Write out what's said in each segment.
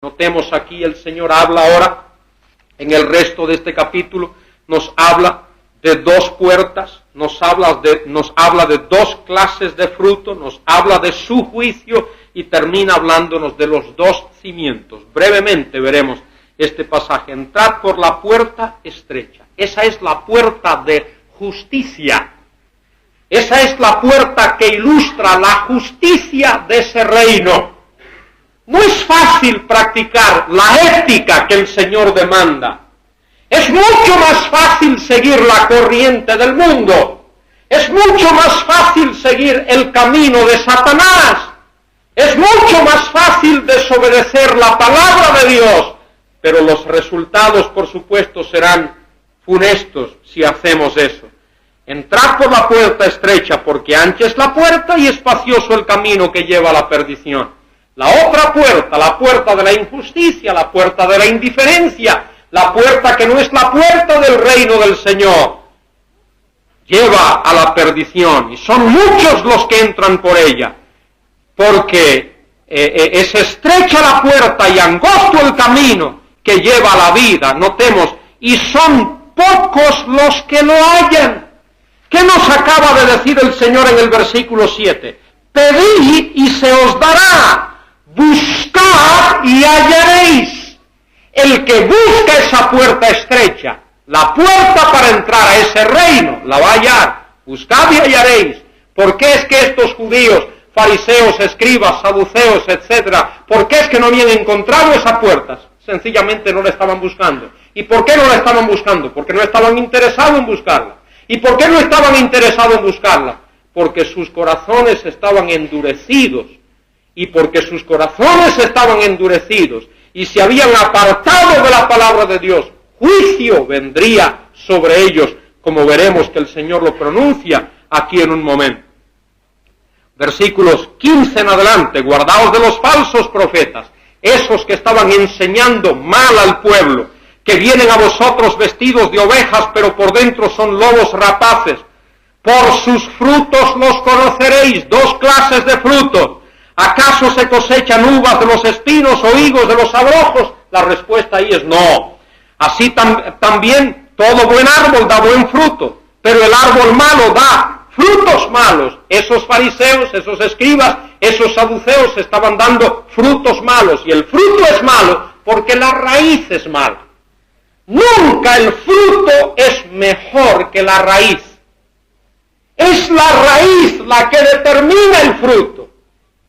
Notemos aquí el Señor habla ahora, en el resto de este capítulo, nos habla de dos puertas, nos habla de dos clases de fruto, nos habla de su juicio y termina hablándonos de los dos cimientos. Brevemente veremos este pasaje. Entrad por la puerta estrecha. Esa es la puerta de justicia. Esa es la puerta que ilustra la justicia de ese reino. No es fácil practicar la ética que el Señor demanda. Es mucho más fácil seguir la corriente del mundo. Es mucho más fácil seguir el camino de Satanás. Es mucho más fácil desobedecer la palabra de Dios. Pero los resultados, por supuesto, serán funestos si hacemos eso. Entrad por la puerta estrecha, porque ancha es la puerta y espacioso el camino que lleva a la perdición. La otra puerta, la puerta de la injusticia, la puerta de la indiferencia, la puerta que no es la puerta del reino del Señor, lleva a la perdición. Y son muchos los que entran por ella, porque es estrecha la puerta y angosto el camino que lleva a la vida, notemos, y son pocos los que lo hallan. ¿Qué nos acaba de decir el Señor en el versículo 7? Pedid y se os dará. Buscad y hallaréis. El que busca esa puerta estrecha, la puerta para entrar a ese reino, la va a hallar. Buscad y hallaréis. ¿Por qué es que estos judíos, fariseos, escribas, saduceos, etcétera, por qué es que no habían encontrado esa puerta? Sencillamente no la estaban buscando. ¿Y por qué no la estaban buscando? Porque no estaban interesados en buscarla. ¿Y por qué no estaban interesados en buscarla? Porque sus corazones estaban endurecidos. Y porque sus corazones estaban endurecidos y se habían apartado de la palabra de Dios, juicio vendría sobre ellos, como veremos que el Señor lo pronuncia aquí en un momento. Versículos 15 en adelante, guardaos de los falsos profetas, esos que estaban enseñando mal al pueblo, que vienen a vosotros vestidos de ovejas, pero por dentro son lobos rapaces. Por sus frutos los conoceréis. Dos clases de frutos. ¿Acaso se cosechan uvas de los espinos o higos de los abrojos? La respuesta ahí es no. Así también todo buen árbol da buen fruto, pero el árbol malo da frutos malos. Esos fariseos, esos escribas, esos saduceos estaban dando frutos malos, y el fruto es malo porque la raíz es mala. Nunca el fruto es mejor que la raíz. Es la raíz la que determina el fruto.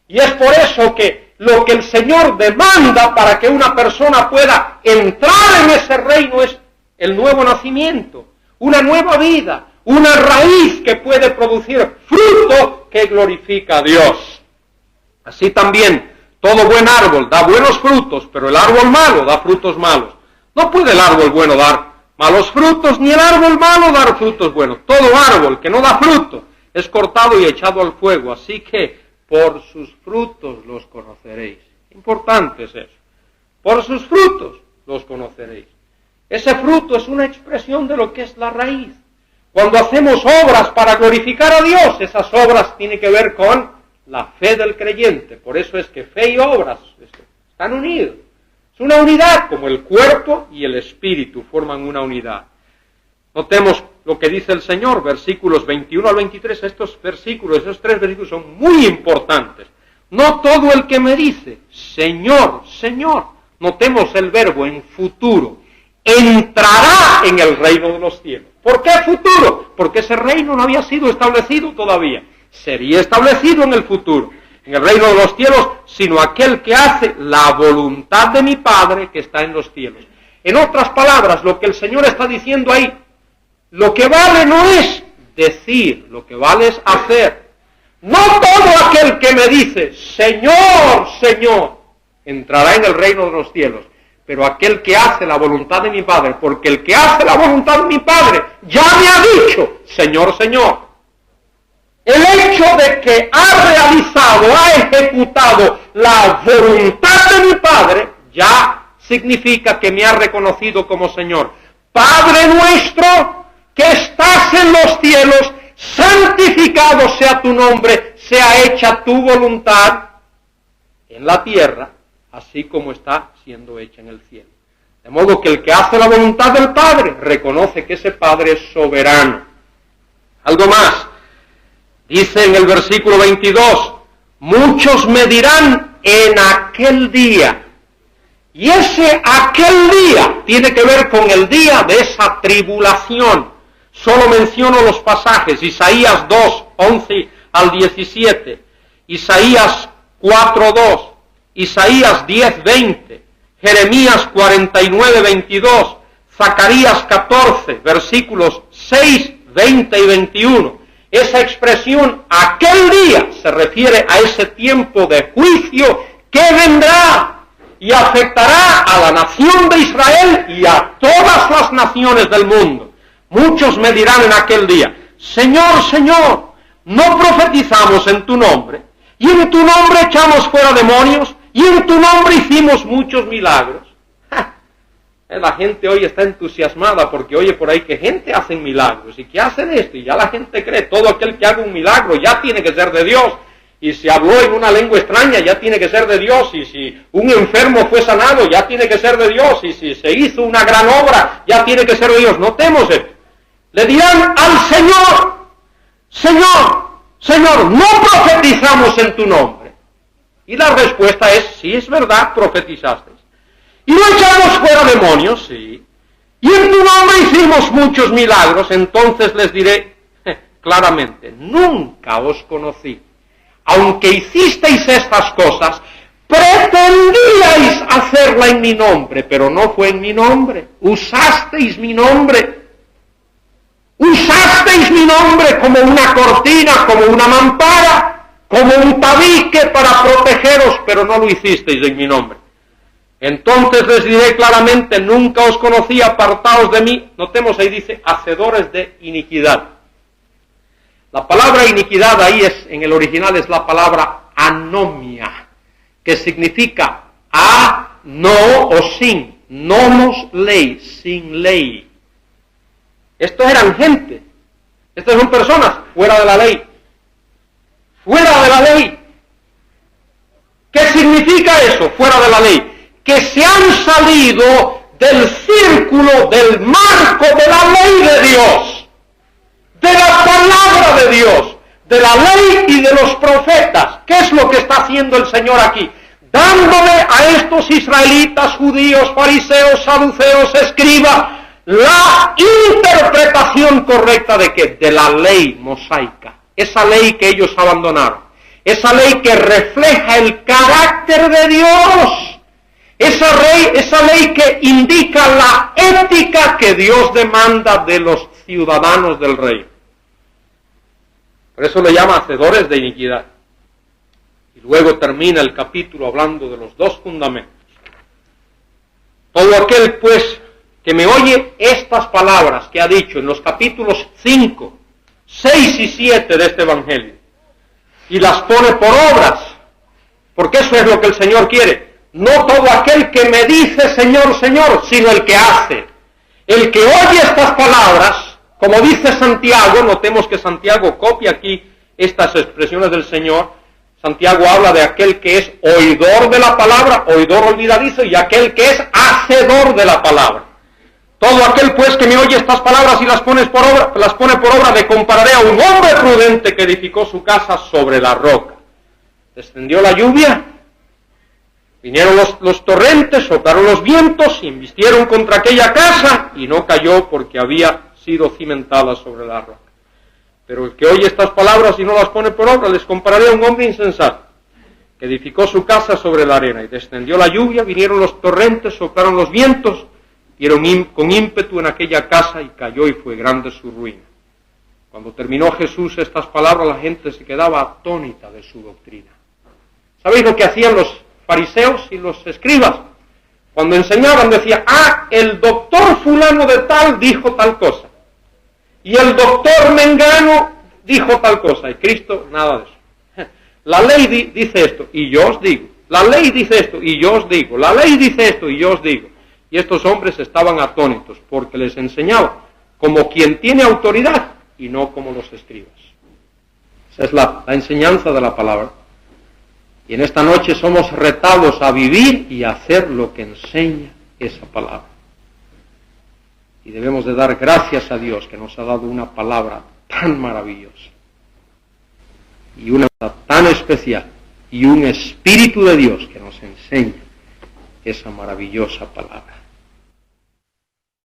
Y es por eso que lo que el Señor demanda para que una persona pueda entrar en ese reino es el nuevo nacimiento, una nueva vida, una raíz que puede producir fruto que glorifica a Dios. Así también, todo buen árbol da buenos frutos, pero el árbol malo da frutos malos. No puede el árbol bueno dar malos frutos, ni el árbol malo dar frutos buenos. Todo árbol que no da fruto es cortado y echado al fuego, así que por sus frutos los conoceréis. Importante es eso. Por sus frutos los conoceréis. Ese fruto es una expresión de lo que es la raíz. Cuando hacemos obras para glorificar a Dios, esas obras tienen que ver con la fe del creyente. Por eso es que fe y obras están unidos. Es una unidad, como el cuerpo y el espíritu forman una unidad. Notemos lo que dice el Señor, versículos 21 al 23. Estos versículos, esos tres versículos son muy importantes. No todo el que me dice, Señor, Señor, notemos el verbo en futuro, entrará en el reino de los cielos. ¿Por qué futuro? Porque ese reino no había sido establecido todavía. Sería establecido en el futuro, en el reino de los cielos, sino aquel que hace la voluntad de mi Padre que está en los cielos. En otras palabras, lo que el Señor está diciendo ahí, lo que vale no es decir, lo que vale es hacer. No todo aquel que me dice, Señor, Señor, entrará en el reino de los cielos, pero aquel que hace la voluntad de mi Padre, porque el que hace la voluntad de mi Padre ya me ha dicho, Señor, Señor. El hecho de que ha realizado, ha ejecutado la voluntad de mi Padre, ya significa que me ha reconocido como Señor. Padre nuestro, que estás en los cielos, santificado sea tu nombre, sea hecha tu voluntad en la tierra, así como está siendo hecha en el cielo. De modo que el que hace la voluntad del Padre reconoce que ese Padre es soberano. Algo más, dice en el versículo 22, muchos me dirán en aquel día. Y ese aquel día tiene que ver con el día de esa tribulación. Solo menciono los pasajes, Isaías 2, 11 al 17, Isaías 4, 2, Isaías 10, 20, Jeremías 49, 22, Zacarías 14, versículos 6, 20 y 21. Esa expresión, aquel día, se refiere a ese tiempo de juicio que vendrá y afectará a la nación de Israel y a todas las naciones del mundo. Muchos me dirán en aquel día, Señor, Señor, ¿no profetizamos en tu nombre? Y en tu nombre echamos fuera demonios, y en tu nombre hicimos muchos milagros. La gente hoy está entusiasmada porque oye por ahí que gente hace milagros y que hacen esto, y ya la gente cree, todo aquel que haga un milagro ya tiene que ser de Dios. Y si habló en una lengua extraña, ya tiene que ser de Dios. Y si un enfermo fue sanado, ya tiene que ser de Dios. Y si se hizo una gran obra, ya tiene que ser de Dios. Notemos esto. Le dirán al Señor, Señor, Señor, ¿no profetizamos en tu nombre? Y la respuesta es, sí, es verdad, profetizasteis. ¿Y no echamos fuera demonios? Sí. Y en tu nombre hicimos muchos milagros. Entonces les diré claramente, nunca os conocí. Aunque hicisteis estas cosas, pretendíais hacerla en mi nombre, pero no fue en mi nombre. Usasteis mi nombre. Usasteis mi nombre como una cortina, como una mampara, como un tabique para protegeros, pero no lo hicisteis en mi nombre. Entonces les diré claramente, nunca os conocí, apartaos de mí. Notemos ahí dice, hacedores de iniquidad. La palabra iniquidad ahí es, en el original es la palabra anomia, que significa a, no o sin, nomos ley, sin ley. Estos eran gente, estas son personas fuera de la ley. Fuera de la ley. ¿Qué significa eso, fuera de la ley? Que se han salido del círculo, del marco de la ley de Dios. De la palabra de Dios, de la ley y de los profetas. ¿Qué es lo que está haciendo el Señor aquí? Dándole a estos israelitas, judíos, fariseos, saduceos, escribas, la interpretación correcta de ¿qué? De la ley mosaica. Esa ley que ellos abandonaron. Esa ley que refleja el carácter de Dios. Esa ley que indica la ética que Dios demanda de los ciudadanos del reino. Por eso le llama hacedores de iniquidad. Y luego termina el capítulo hablando de los dos fundamentos. Todo aquel, pues, que me oye estas palabras que ha dicho en los capítulos 5, 6 y 7 de este Evangelio, y las pone por obras, porque eso es lo que el Señor quiere. No todo aquel que me dice Señor, Señor, sino el que hace. El que oye estas palabras, como dice Santiago, notemos que Santiago copia aquí estas expresiones del Señor. Santiago habla de aquel que es oidor de la palabra, oidor olvidadizo, y aquel que es hacedor de la palabra. Todo aquel pues que me oye estas palabras y las pone por obra, le compararé a un hombre prudente que edificó su casa sobre la roca. Descendió la lluvia, vinieron los torrentes, soplaron los vientos, y embistieron contra aquella casa, y no cayó porque había sido cimentada sobre la roca. Pero el que oye estas palabras y no las pone por obra, les compararé a un hombre insensato, que edificó su casa sobre la arena, y descendió la lluvia, vinieron los torrentes, soplaron los vientos, dieron con ímpetu en aquella casa, y cayó y fue grande su ruina. Cuando terminó Jesús estas palabras, la gente se quedaba atónita de su doctrina. ¿Sabéis lo que hacían los fariseos y los escribas? Cuando enseñaban decía, el doctor fulano de tal dijo tal cosa. Y el doctor mengano dijo tal cosa. Y Cristo, nada de eso. La ley dice esto, y yo os digo. La ley dice esto, y yo os digo. La ley dice esto, y yo os digo. Y estos hombres estaban atónitos, porque les enseñaba como quien tiene autoridad, y no como los escribas. Esa es la enseñanza de la palabra. Y en esta noche somos retados a vivir y a hacer lo que enseña esa palabra. Y debemos de dar gracias a Dios que nos ha dado una palabra tan maravillosa y una tan especial y un Espíritu de Dios que nos enseña esa maravillosa palabra.